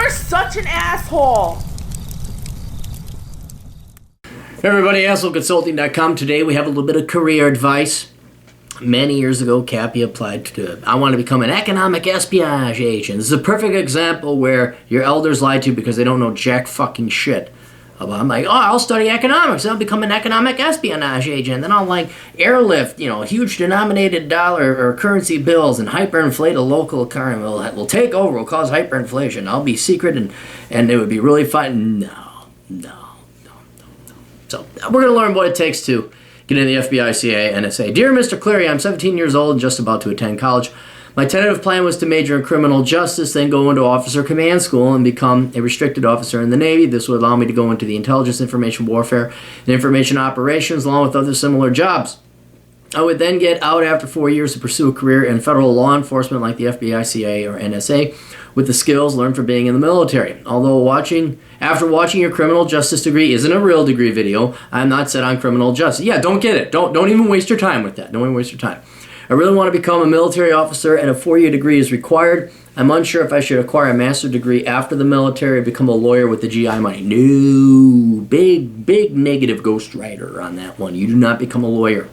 You're such an asshole. Hey everybody, NSA.consulting.com. Today we have a little bit of career advice. Many years ago, Cappy applied to, I want to become an economic espionage agent. This is a perfect example where your elders lied to you because they don't know jack fucking shit. I'm like, oh, I'll study economics. I'll become an economic espionage agent. Then I'll like airlift, huge denominated dollar or currency bills and hyperinflate a local economy. We'll take over. We'll cause hyperinflation. I'll be secret and it would be really fun. No. So we're going to learn what it takes to get into the FBI, CIA, NSA. Dear Mr. Cleary, I'm 17 years old and just about to attend college. My tentative plan was to major in criminal justice, then go into officer command school and become a restricted officer in the Navy. This would allow me to go into the intelligence, information warfare, and information operations, along with other similar jobs. I would then get out after 4 years to pursue a career in federal law enforcement like the FBI, CIA, or NSA, with the skills learned from being in the military. Although after watching your criminal justice degree isn't a real degree video, I'm not set on criminal justice. Yeah, don't get it. Don't even waste your time with that. Don't even waste your time. I really want to become a military officer, and a 4-year degree is required. I'm unsure if I should acquire a master's degree after the military or become a lawyer with the GI money. No, big negative ghostwriter on that one. You do not become a lawyer.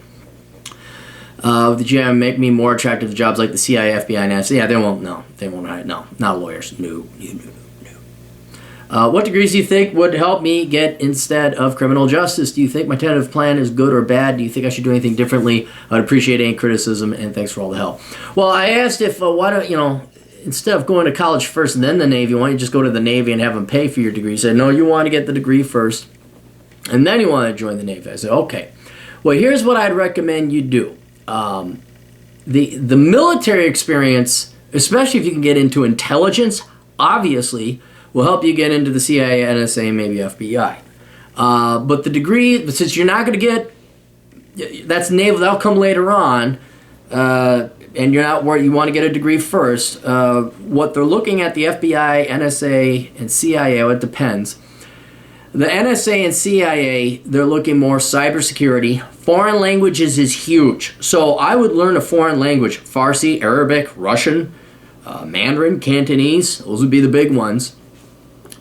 The GI make me more attractive to jobs like the CIA, FBI, and NSA. Yeah, they won't hire. No, not lawyers. No. What degrees do you think would help me get instead of criminal justice? Do you think my tentative plan is good or bad? Do you think I should do anything differently? I would appreciate any criticism, and thanks for all the help. Well, I asked if, instead of going to college first and then the Navy, why don't you just go to the Navy and have them pay for your degree? He said, no, you want to get the degree first, and then you want to join the Navy. I said, okay. Well, here's what I'd recommend you do. The military experience, especially if you can get into intelligence, obviously will help you get into the CIA, NSA, maybe FBI. But the degree, since you're not going to get, that's naval, that'll come later on, and you're not worried, you want to get a degree first. What they're looking at, the FBI, NSA, and CIA, it depends. The NSA and CIA, they're looking more cybersecurity. Foreign languages is huge. So I would learn a foreign language, Farsi, Arabic, Russian, Mandarin, Cantonese. Those would be the big ones.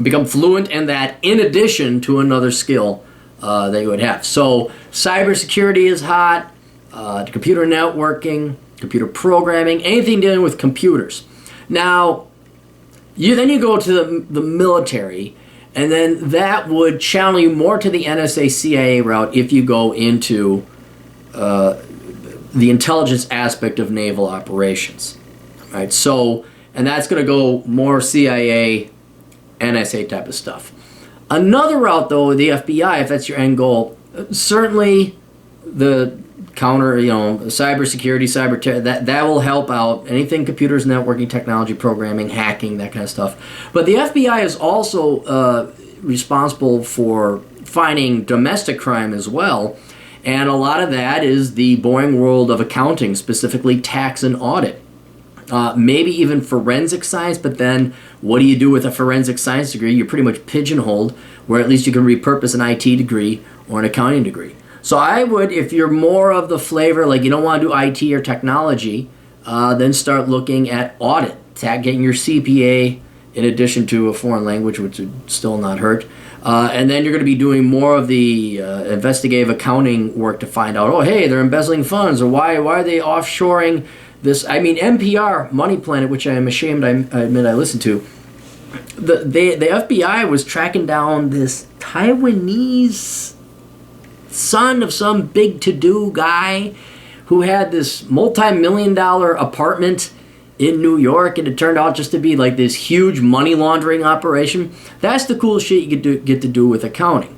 Become fluent in that in addition to another skill that you would have. So cybersecurity is hot, computer networking, computer programming, anything dealing with computers. Now, then you go to the military, and then that would channel you more to the NSA CIA route if you go into the intelligence aspect of naval operations. Right? So, and that's going to go more CIA, NSA type of stuff. Another route, though, the FBI, if that's your end goal, certainly the counter, cybersecurity, cyber terror, that will help out. Anything computers, networking, technology, programming, hacking, that kind of stuff. But the FBI is also responsible for fighting domestic crime as well. And a lot of that is the boring world of accounting, specifically tax and audit. Maybe even forensic science, but then what do you do with a forensic science degree? You're pretty much pigeonholed, where at least you can repurpose an IT degree or an accounting degree. So I would, if you're more of the flavor, like you don't want to do IT or technology, then start looking at audit, getting your CPA in addition to a foreign language, which would still not hurt. And then you're going to be doing more of the investigative accounting work to find out, oh, hey, they're embezzling funds, or why are they offshoring this? I mean, NPR, Money Planet, which I am ashamed I admit I listened to, the FBI was tracking down this Taiwanese son of some big to-do guy who had this multi-million-dollar apartment in New York, and it turned out just to be like this huge money laundering operation. That's the cool shit you get to do with accounting.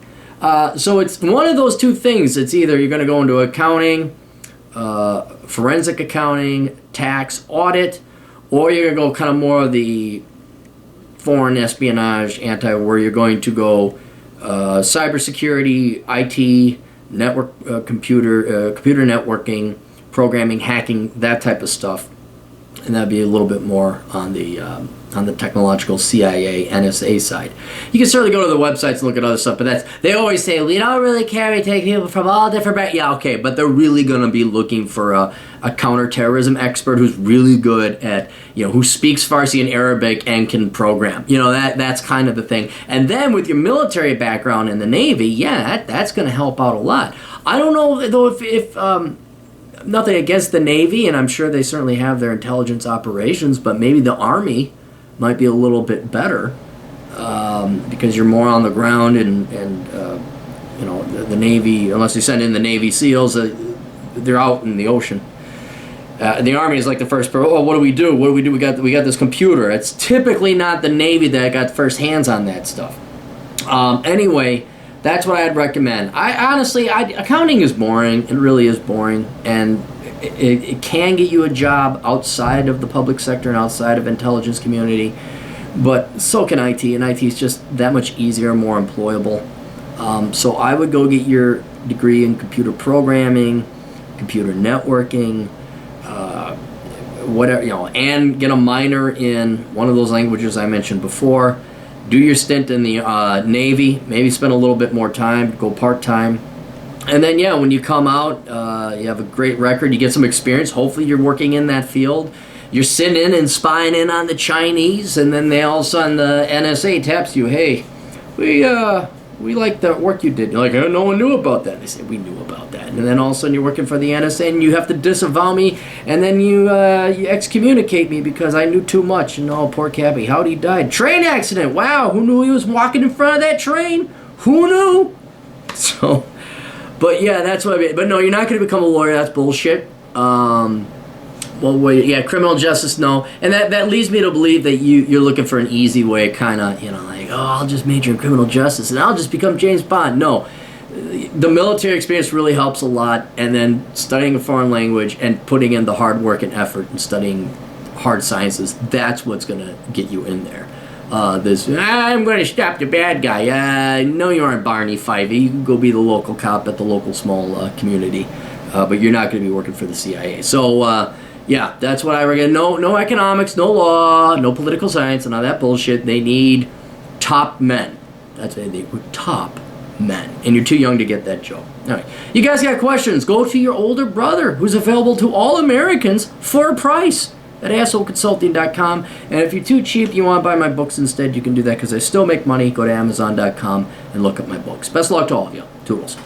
So it's one of those two things. It's either you're going to go into accounting, forensic accounting, tax, audit, or you're going to go kind of more of the foreign espionage, where you're going to go cybersecurity, IT, network, computer networking, programming, hacking, that type of stuff. And that'd be a little bit more on the on the technological CIA, NSA side. You can certainly go to the websites and look at other stuff, but they always say, we don't really care, we take people from all different backgrounds. Yeah, okay, but they're really going to be looking for a counterterrorism expert who's really good at, who speaks Farsi and Arabic and can program. That's kind of the thing. And then with your military background in the Navy, yeah, that's going to help out a lot. I don't know, though, if nothing against the Navy, and I'm sure they certainly have their intelligence operations, but maybe the Army might be a little bit better because you're more on the ground, and the Navy, unless you send in the Navy SEALs, they're out in the ocean. The Army is like the first. What do we do? We got this computer. It's typically not the Navy that got first hands on that stuff. Anyway, that's what I'd recommend. Accounting is boring. It really is boring, and it can get you a job outside of the public sector and outside of intelligence community, but so can IT, and IT is just that much easier and more employable. So I would go get your degree in computer programming, computer networking, whatever, and get a minor in one of those languages I mentioned before. Do your stint in the Navy, maybe spend a little bit more time, go part-time. And then, when you come out, you have a great record, you get some experience. Hopefully you're working in that field. You're sitting in and spying in on the Chinese, and then all of a sudden the NSA taps you, hey, we like the work you did. You're like, oh, no one knew about that. They say, we knew about that. And then all of a sudden you're working for the NSA, and you have to disavow me, and then you excommunicate me because I knew too much. And oh, poor Cappy, how'd he die? Train accident. Wow, who knew he was walking in front of that train? Who knew? So, but yeah, that's what I mean. But no, you're not going to become a lawyer. That's bullshit. Criminal justice, no. And that leads me to believe that you're looking for an easy way, kind of, like, I'll just major in criminal justice and I'll just become James Bond. No. The military experience really helps a lot, and then studying a foreign language and putting in the hard work and effort and studying hard sciences, that's what's going to get you in there. I'm going to stop the bad guy. No, you aren't Barney Fivey. You can go be the local cop at the local small community, but you're not going to be working for the CIA. So, that's what I recommend. No economics, no law, no political science, and all that bullshit. They need top men. That's what they need. Top men. And you're too young to get that job. All right. You guys got questions? Go to your older brother, who's available to all Americans for a price at assholeconsulting.com. And if you're too cheap, you want to buy my books instead, you can do that because I still make money. Go to amazon.com and look up my books. Best of luck to all of you. Toodles.